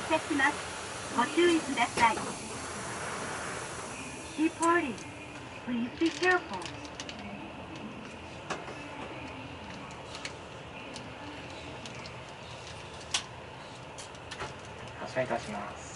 せします。ご注意ください。Departing. Please be careful. 発車いたします。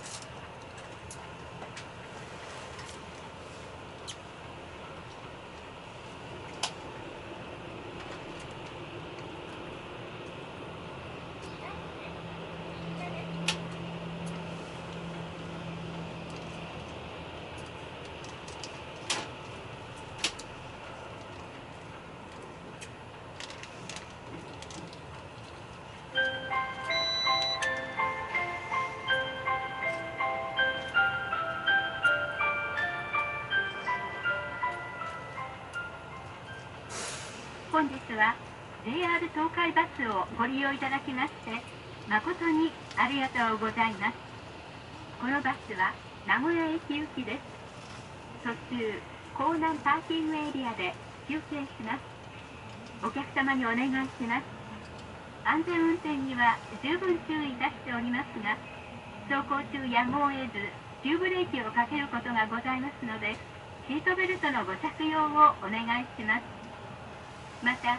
本日は JR 東海バスをご利用いただきまして誠にありがとうございます。このバスは名古屋駅行きです。途中港南パーキングエリアで休憩します。お客様にお願いします。安全運転には十分注意いたしておりますが、走行中やむを得ず急ブレーキをかけることがございますので、シートベルトのご着用をお願いします。また、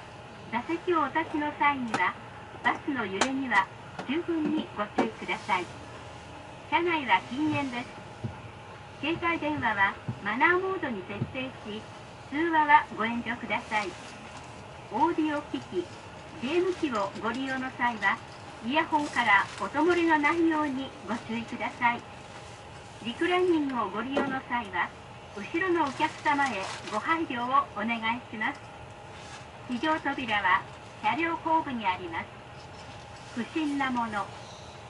座席をお立ちの際には、バスの揺れには十分にご注意ください。車内は禁煙です。携帯電話はマナーモードに設定し、通話はご遠慮ください。オーディオ機器、ゲーム機をご利用の際は、イヤホンから音漏れのないようにご注意ください。リクライニングをご利用の際は、後ろのお客様へご配慮をお願いします。非常扉は車両後部にあります。不審なもの、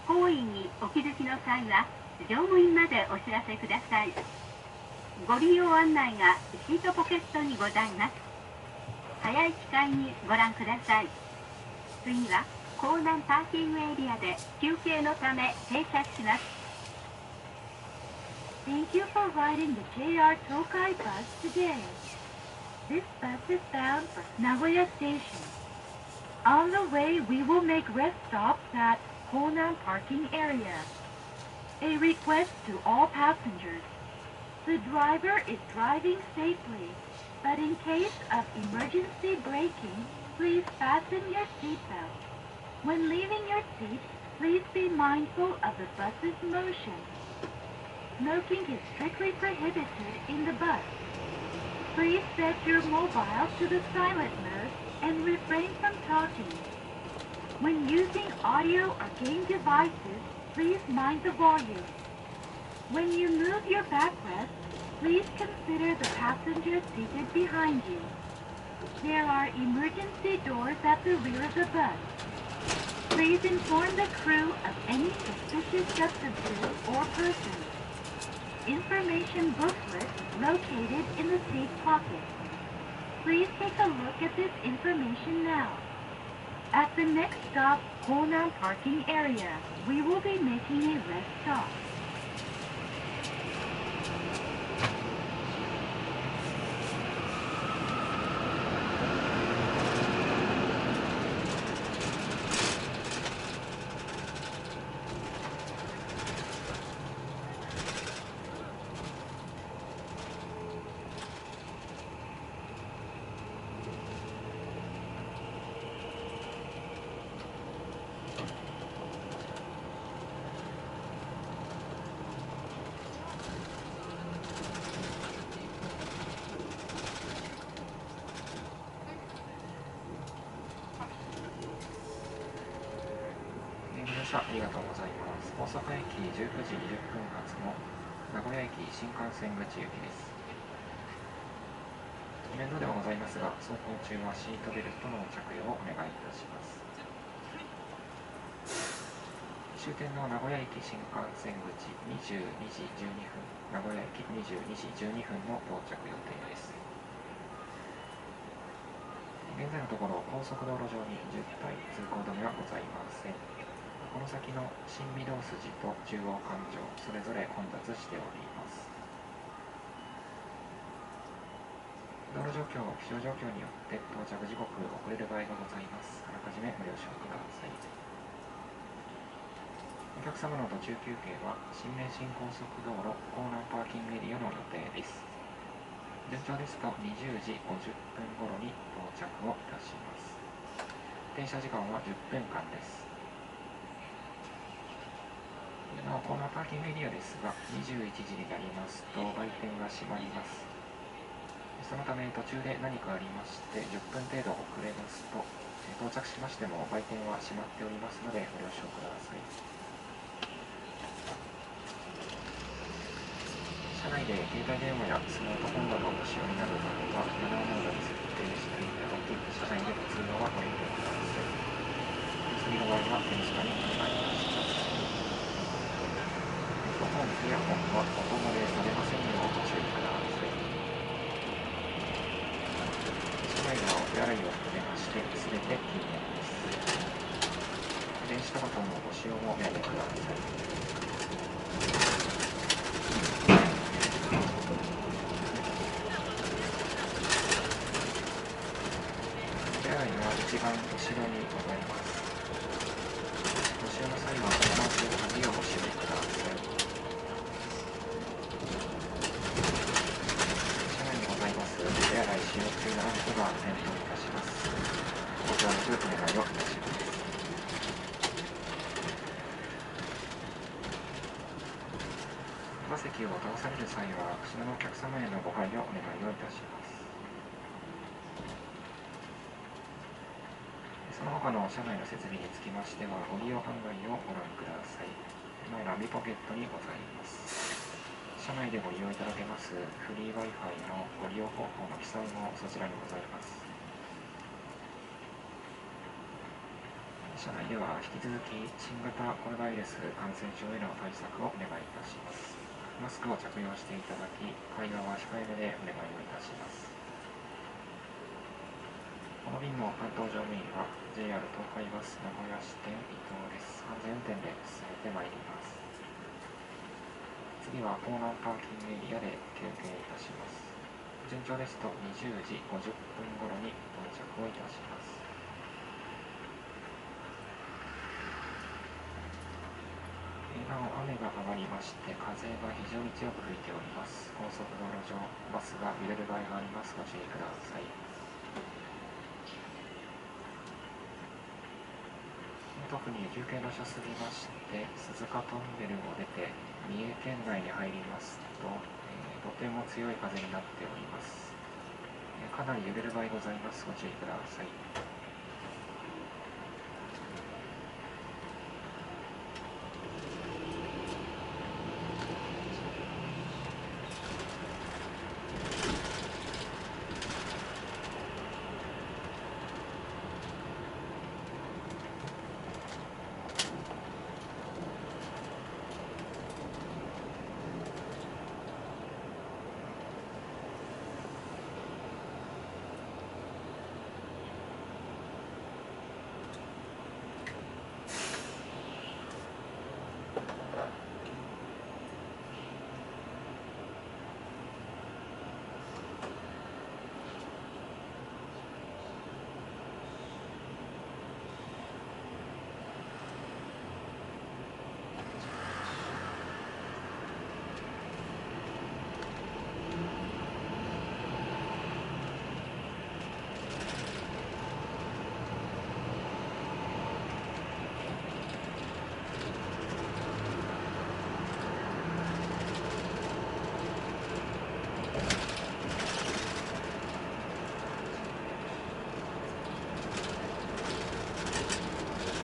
行為にお気づきの際は、乗務員までお知らせください。ご利用案内がシートポケットにございます。早い機会にご覧ください。次は、港南パーキングエリアで休憩のため停車します。Thank you for riding the JR Tokai bus today. This bus is bound for Nagoya Station. On the way, we will make rest stops at Konan Parking Area. A request to all passengers. The driver is driving safely, but in case of emergency braking, please fasten your seatbelt. When leaving your seat, please be mindful of the bus's motion. Smoking is strictly prohibited in the bus. Please set your mobile to the silent mode and refrain from talking. When using audio or game devices, please mind the volume. When you move your backrest, please consider the passenger seated behind you. There are emergency doors at the rear of the bus. Please inform the crew of any suspicious substances or persons. Information booklet located in the seat pocket. Please take a look at this information now. At the next stop, Konan Parking Area, we will be making a rest stop. ありがとうございます。大阪駅19時20分発の名古屋駅新幹線口行きです。面倒ではございますが、走行中はシートベルトの着用をお願いいたします。終点の名古屋駅新幹線口22時12分、名古屋駅22時12分の到着予定です。現在のところ、高速道路上に渋滞、通行止めはございません。この先の新御堂筋と中央環状、それぞれ混雑しております。道路状況、気象状況によって到着時刻遅れる場合がございます。あらかじめご了承ください。お客様の途中休憩は新名神高速道路港南パーキングエリアの予定です。順調ですと20時50分頃に到着をいたします。停車時間は10分間です。なお、コーナーパーキングエリアですが、21時になりますと売店が閉まります。そのため途中で何かありまして10分程度遅れますと、到着しましても売店は閉まっておりますのでご了承ください。車内で携帯電話やスマートフォンなどお使用になる場合はマナーモードに設定していただき、車内での通話はご遠慮ください。次の場合は手短にお願いいたします。ヘッドホン、イヤホンは音漏れされませんようご注意ください。車内でのお手洗いを含めましてすべて禁煙です。電子タバコのご使用もおやめください。手洗いは一番後ろにございます。ご使用の際はマスクを鍵をご使用ください。車内にございます手洗い使用中のランプが点灯いたします。ご協力お願いをいたします。座席を倒される際は後ろのお客様へのご配慮お願いをいたします。その他の車内の設備につきましてはご利用案内をご覧ください。前ナビポケットにございます。車内でご利用いただけますフリー Wi-Fi のご利用方法の記載もそちらにございます。車内では引き続き新型コロナウイルス感染症への対策をお願いいたします。マスクを着用していただき、会話は控えめでお願いをいたします。この便の担当乗務員は JR 東海バス名古屋支店伊藤です。安全運転で進めてまいります。次は港南パーキングエリアで休憩いたします。順調ですと20時50分頃に到着をいたします。なお雨が上がりまして風が非常に強く吹いております。高速道路上バスが揺れる場合があります。ご注意ください。特に休憩場所過ぎまして鈴鹿トンネルを出て三重県内に入りますと、とても強い風になっております。かなり揺れる場合ございます。ご注意ください。